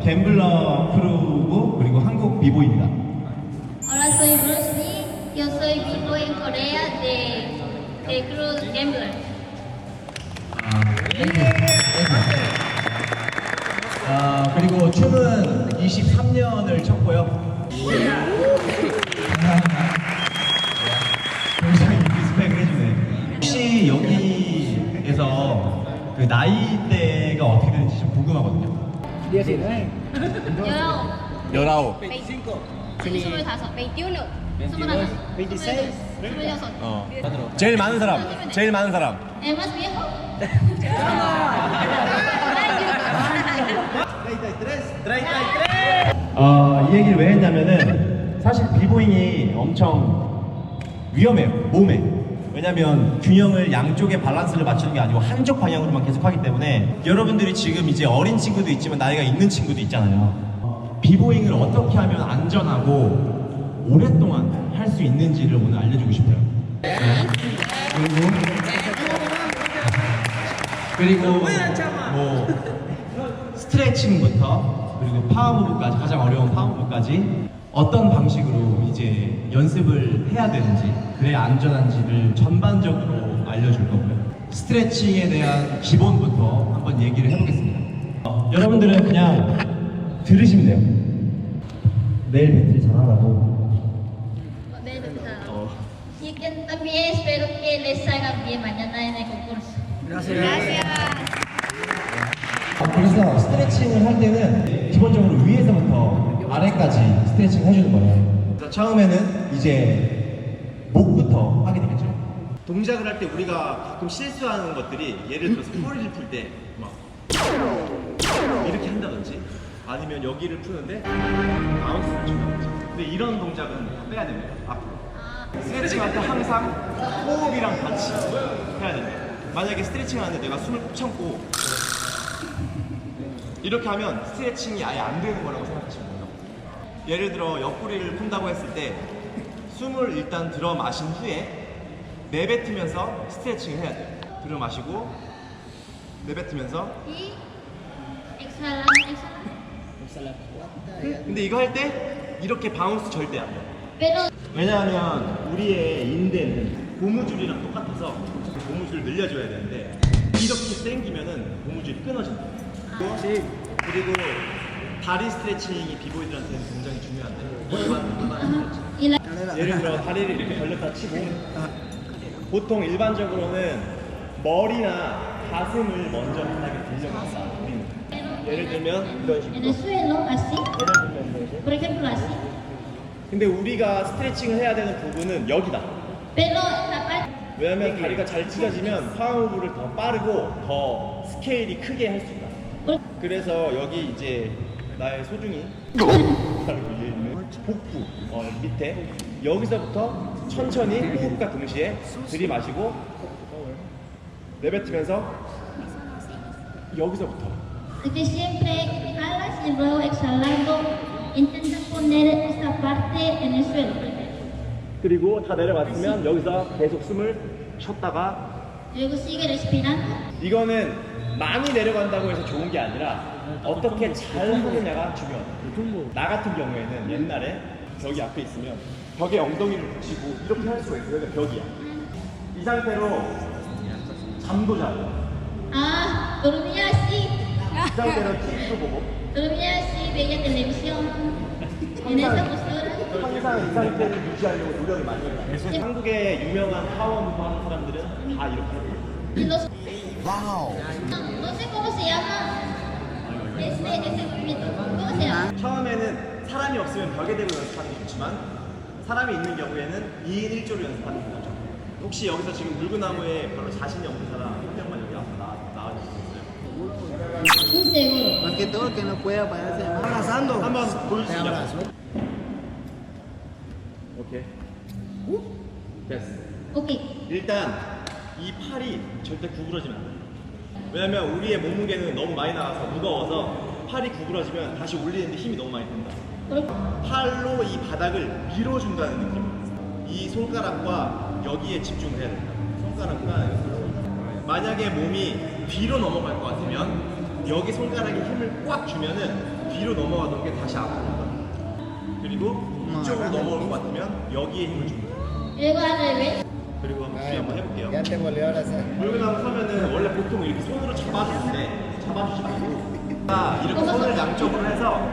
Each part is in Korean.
갬블러 크루고 그리고 한국 비보이입니다. Hola, soy Bruce Lee. Yo soy vivo en Corea de Cruz Gambler. 그리고 춤은 23년을 췄고요. 굉장히 리스펙을 해주네. 혹시 여기에서 그 나이대가 어떻게 되는지 좀 궁금하거든요. 19. 19. 25. 21. 21. 26. 26. 제일 많은 사람. 제일 많은 사람. ¿El más viejo? 이 얘기를 왜 했냐면은 사실 비보잉이 엄청 위험해요, 몸에. 왜냐면 균형을 양쪽의 밸런스를 맞추는 게 아니고 한쪽 방향으로만 계속 하기 때문에 여러분들이 지금 이제 어린 친구도 있지만 나이가 있는 친구도 있잖아요. 비보잉을 어떻게 하면 안전하고 오랫동안 할 수 있는지를 오늘 알려주고 싶어요. 네. 그리고 뭐 스트레칭부터 그리고 파워무브까지, 가장 어려운 파워무브까지 어떤 방식으로 이제 연습을 해야 되는지, 그래야 안전한지를 전반적으로 알려줄 거고요. 스트레칭에 대한 기본부터 한번 얘기를 해보겠습니다. 여러분들은 그냥 들으시면 돼요. 내일 배틀 잘하라고. Y que también espero que les salga bien mañana en el concurso. Gracias. 그래서 스트레칭을 할 때는 기본적으로 위에서부터 아래까지 스트레칭을 해주는 거예요. 그래서 처음에는 이제 목부터 하게 되겠죠. 동작을 할 때 우리가 가끔 실수하는 것들이 예를 들어서 허리를 풀 때 막 이렇게 한다든지 아니면 여기를 푸는데 바운스를 준다든지. 근데 이런 동작은 다 빼야 됩니다. 앞으로. 스트레칭 할 때 항상 호흡이랑 같이 해야 됩니다. 만약에 스트레칭 하는데 내가 숨을 꾹 참고 이렇게 하면 스트레칭이 아예 안 되는 거라고 생각하시면 돼요. 예를 들어 옆구리를 푼다고 했을 때 숨을 일단 들어 마신 후에 내뱉으면서 스트레칭을 해야 돼요. 들어 마시고 내뱉으면서. Y exhala, exhala. 근데 이거 할 때 이렇게 바운스 절대 안 돼요. Pero 왜냐하면 우리의 인대는 고무줄이랑 똑같아서 고무줄을 늘려줘야 되는데 이렇게 당기면은 고무줄이 끊어진다. 그리고 다리 스트레칭이 비보이들한테는 굉장히 중요한데 y la 예를 들어 다리를 이렇게 벌렸다 치고 보통 일반적으로는 머리나 가슴을 먼저 바닥에 들려놨어. 우리는 예를 들면 이런 en el 식으로 suelo, así. 예를 들면 이렇게. Por ejemplo, así. 근데 우리가 스트레칭을 해야 되는 부분은 여기다. Pero la parte. 왜냐면 다리가 잘 찢어지면 파워무브를 더 빠르고 더 스케일이 크게 할 수 있다. 그래서 여기 이제 나의 소중히 바로 위에 있는 복부 밑에 여기서부터 천천히 호흡과 동시에 들이마시고 내뱉으면서 여기서부터 Que siempre exhalas y luego exhalando intenta poner esta parte en el suelo primero. 그리고 다 내려갔으면 여기서 계속 숨을 쉬었다가 Luego sigue respirando. 이거는 많이 내려간다고 해서 좋은 게 아니라 어떻게 잘 하느냐가 중요하다. 나 같은 경우에는 옛날에 벽이 앞에 있으면 벽에 엉덩이를 붙이고 이렇게 할 수가 있어요. 여기가 벽이야. 이 상태로 잠도 자고 Dormía así. 이 상태로 TV도 보고 Dormía así, veía televisión. En esa postura. 항상 이 상태를 유지하려고 노력을 많이 해요. 한국의 유명한 파워무브 하는 사람들은 다 이렇게 해요. Y los... No sé cómo se llama ese movimiento. ¿Cómo se llama? 처음에는 사람이 없으면 벽에 대고 연습하는 게 좋지만 사람이 있는 경우에는 2인 1조로 연습하는 게 낫죠. 혹시 여기서 지금 물구나무에 별로 자신이 없는 사람 한 명만 여기 앞에 나와줄 수 있어요? Inseguro. Más que todo el que no pueda pararse abrazando. 한번 Te 보여주시죠. abrazo. 오케이. 됐어. Ok. 일단 이 팔이 절대 구부러지면 안 돼요. 왜냐면 우리의 몸무게는 너무 많이 나가서 무거워서 팔이 구부러지면 다시 올리는데 힘이 너무 많이 든다. 팔로 이 바닥을 밀어준다는 느낌. 이 손가락과 여기에 집중을 해야 된다. 손가락과 만약에 몸이 뒤로 넘어갈 것 같으면 여기 손가락에 힘을 꽉 주면은 뒤로 넘어가던 게 다시 앞으로 가다. 그리고 이쪽으로 넘어올 것 같으면 여기에 힘을 줍니다. Luego al revés. 그리고 준비 한번 해볼게요. Ya te volvió ahora sí. 물구나무 서면은 원래 보통 이렇게 손으로 잡아주는데 잡아주지 말고 이렇게 손을 양쪽으로 해서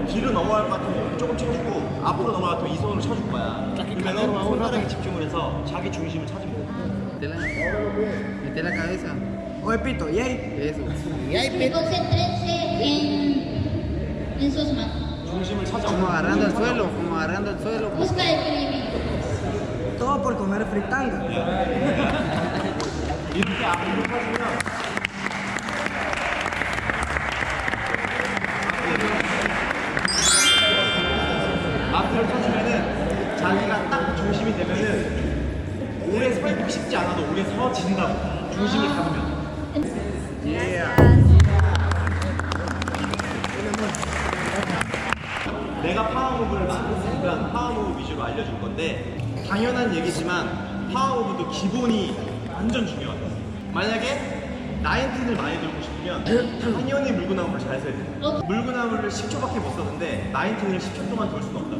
뒤로 넘어갈 것 같으면 조금 쳐주고 앞으로 넘어갈 것 같으면 이 손으로 쳐줄 거야. 그러면은 손가락에 집중을 해서 자기 중심을 찾으면 돼. Mete la cabeza. Oye, Pito, ¿y ahí? Eso. ¿Y ahí, Pito? Concéntrense en sus manos. 중심을 찾아. Como agarrando el suelo, como agarrando el suelo. Busca equilibrio. Todo por comer fritanga. 이렇게 앞으로 쳐주면 앞으로 쳐주면은 자기가 딱 중심이 되면은 오래 서 있고 싶지 않아도 오래 서진다고 중심을 잡으면. 내가 파워무브를 만들었으니까 파워무브 위주로 알려줄 건데 당연한 얘기지만 파워무브도 기본이 완전 중요하다. 만약에 나인틴을 많이 들고 싶으면 당연히 물구나무를 잘 써야 돼. 물구나무를 10초밖에 못 썼는데 나인틴을 10초 동안 돌 수는 없다.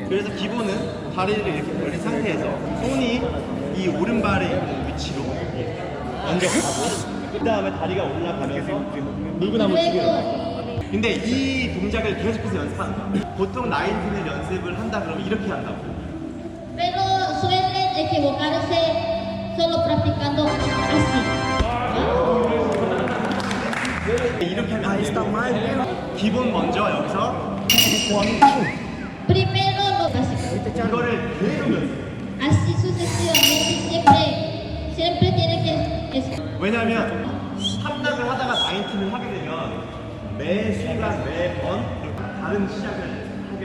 그래서 기본은 다리를 이렇게 벌린 상태에서 손이 이 오른발에 있는 위치로 얹어가고 그 다음에 다리가 올라가면서 물구나무를 치게 됩니다. 근데 이 동작을 계속해서 연습하는 거야. 보통 나인틴을 연습을 한다 그러면 이렇게 한다고. Pero suelen equivocarse solo practicando así. 이렇게 하면 안 되고 기본 먼저 여기서 Primero lo básico. 이거를 계속 연습. Así sucesivamente, siempre tiene que... 왜냐면 삼락을 하다가 나인틴을 하게 되면 매 순간 매번 다른 시작을 하게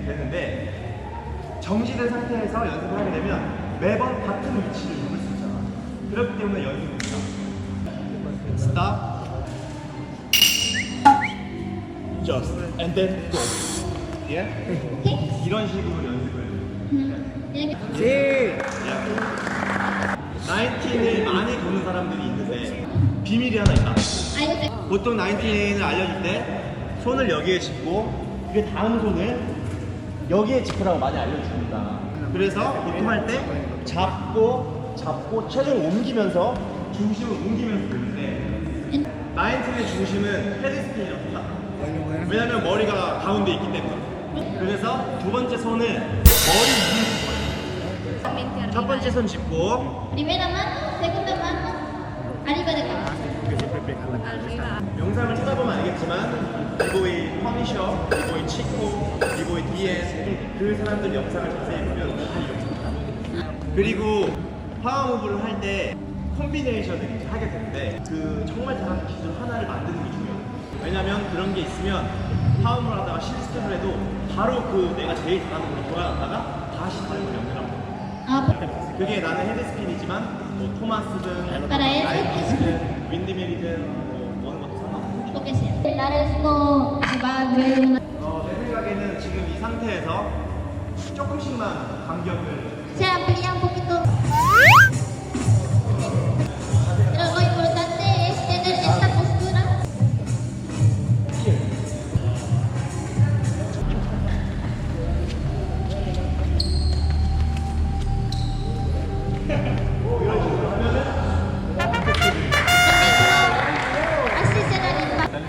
되는데 정지된 상태에서 연습을 하게 되면 매번 같은 위치를 누를 수 있잖아. 그렇기 때문에 연습입니다. Stop. Just and then go. Yeah? 이런 식으로 연습을. Tiene que... Sí. 나인틴을 많이 도는 사람들이 있는데 비밀이 하나 있다. Hay que... 보통 나인틴을 알려줄 때 손을 여기에 짚고 그 다음 손을 여기에 짚으라고 많이 알려줍니다. 그래서 보통 할 때 잡고 체중을 옮기면서 중심을 옮기면서 되는데 나인틴의 중심은 헤드스핀이랑 똑같아. 왜냐면 머리가 가운데 있기 때문에. 그래서 두 번째 손을 머리 위에 짚어요. 첫 번째 손 짚고 Primera mano, segunda mano, arriba de cabeza. 영상을 찾아보면 알겠지만 비보이 퍼니셔, 비보이 치코, 비보이 디엔 그 사람들 영상을 자세히 보면 다 이렇습니다. 그리고 파워무브를 할 때 콤비네이션을 이제 하게 되는데 그 정말 잘하는 기술 하나를 만드는 게 중요해요. 왜냐면 그런 게 있으면 파워무브를 하다가 실수를 해도 바로 그 내가 제일 잘하는 걸로 돌아갔다가 다시 다른 걸 연결하고 Ah, 그게 나는 헤드스핀이지만 뭐 토마스든 Para eso 나이트든 윈드밀이든 뭐 어느 것도 상관없고 lo que sea. Esto va a ver una... 내 생각에는 지금 이 상태에서 조금씩만 간격을 Se amplía un poquito. Pero lo importante es tener esta postura. Así será el impacto.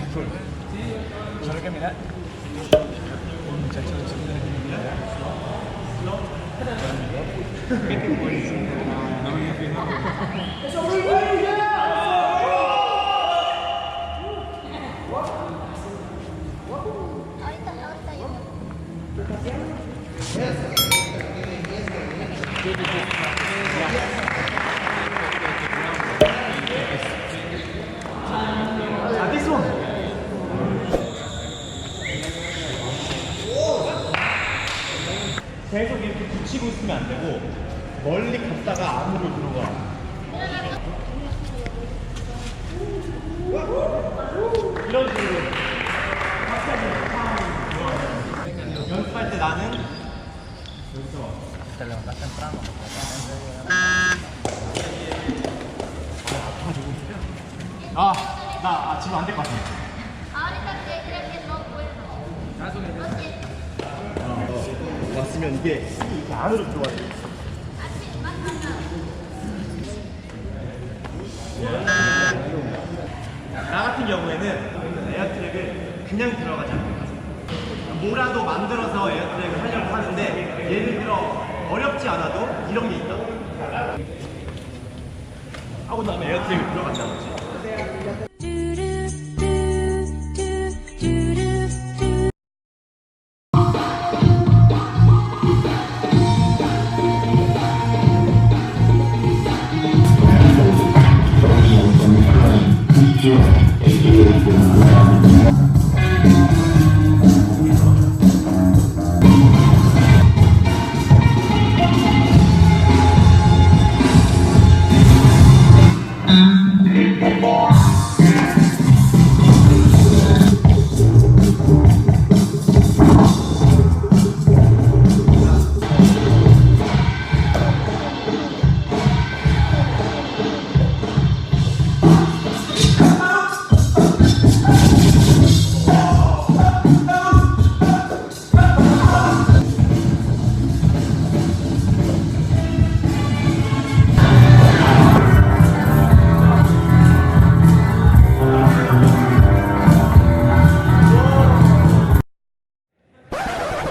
자, this one. 계속 이렇게 붙이고 있으면 안 되고 멀리 갔다가 안으로 들어가. 이런 식으로 연습할 때 나는 나 지금 안 될 것 같아. Ahorita que creo que no puedo. 왔으면 이게 이렇게 안으로 들어와야 돼. 나 같은 경우에는 에어트랙을 그냥 들어가지 않아요. 뭐라도 만들어서 에어트랙을 하려고 하는데 예를 들어 어렵지 않아도 이런 게 있다 하고 나면 에어트랙을 들어가지 않지.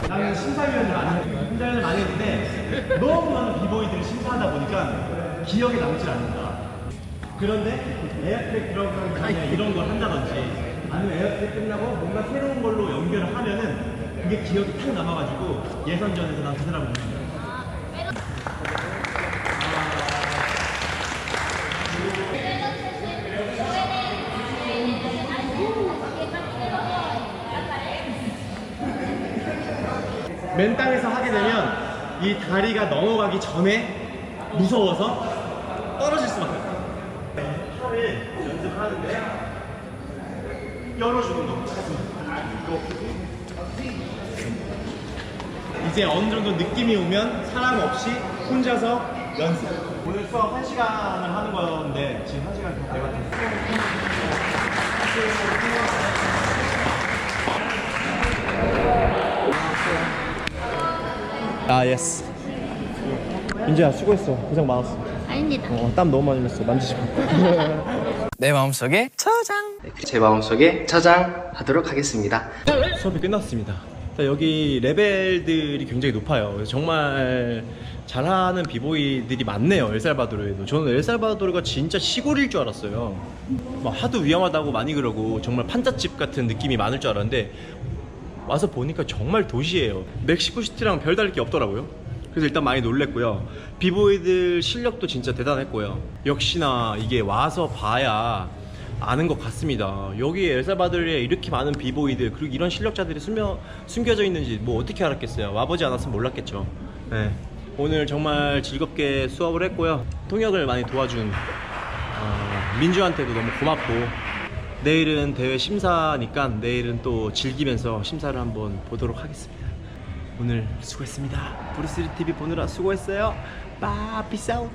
나는 심사위원을 많이 했는데 너무 많은 비보이들을 심사하다 보니까 기억에 남질 않는다. 그런데 에어트랙 들어가기 전에 이런 걸 한다든지 아니면 에어트랙 끝나고 뭔가 새로운 걸로 연결을 하면은 그게 기억이 탁 남아가지고 예선전에서 난 그 사람을 보는 맨 땅에서 하게 되면 이 다리가 넘어가기 전에 무서워서 떨어질 수밖에 없어요. 팔을 연습하는데 열어주는 거. 이제 어느 정도 느낌이 오면 사람 없이 혼자서 연습. 오늘 수업 1시간을 하는 건데 지금 1시간 다 돼가지고. 아 예스. 민재야 수고했어. 고생 많았어. 아닙니다. 땀 너무 많이 났어. 만지지 마. 내 마음속에 저장. 제 마음속에 저장하도록 하겠습니다. 수업이 끝났습니다. 여기 레벨들이 굉장히 높아요. 그래서 정말 잘하는 비보이들이 많네요. 엘살바도르에도. 저는 엘살바도르가 진짜 시골일 줄 알았어요. 막 하도 위험하다고 많이 그러고 정말 판잣집 같은 느낌이 많을 줄 알았는데 와서 보니까 정말 도시예요. 멕시코시티랑 별 다를 게 없더라고요. 그래서 일단 많이 놀랬고요. 비보이들 실력도 진짜 대단했고요. 역시나 이게 와서 봐야 아는 것 같습니다. 여기 엘살바도르에 이렇게 많은 비보이들 그리고 이런 실력자들이 숨겨져 있는지 뭐 어떻게 알았겠어요. 와보지 않았으면 몰랐겠죠. 네. 오늘 정말 즐겁게 수업을 했고요. 통역을 많이 도와준 민주한테도 너무 고맙고, 내일은 대회 심사니까 내일은 또 즐기면서 심사를 한번 보도록 하겠습니다. 오늘 수고했습니다. 브루스리 TV 보느라 수고했어요. 빠 피스 아웃.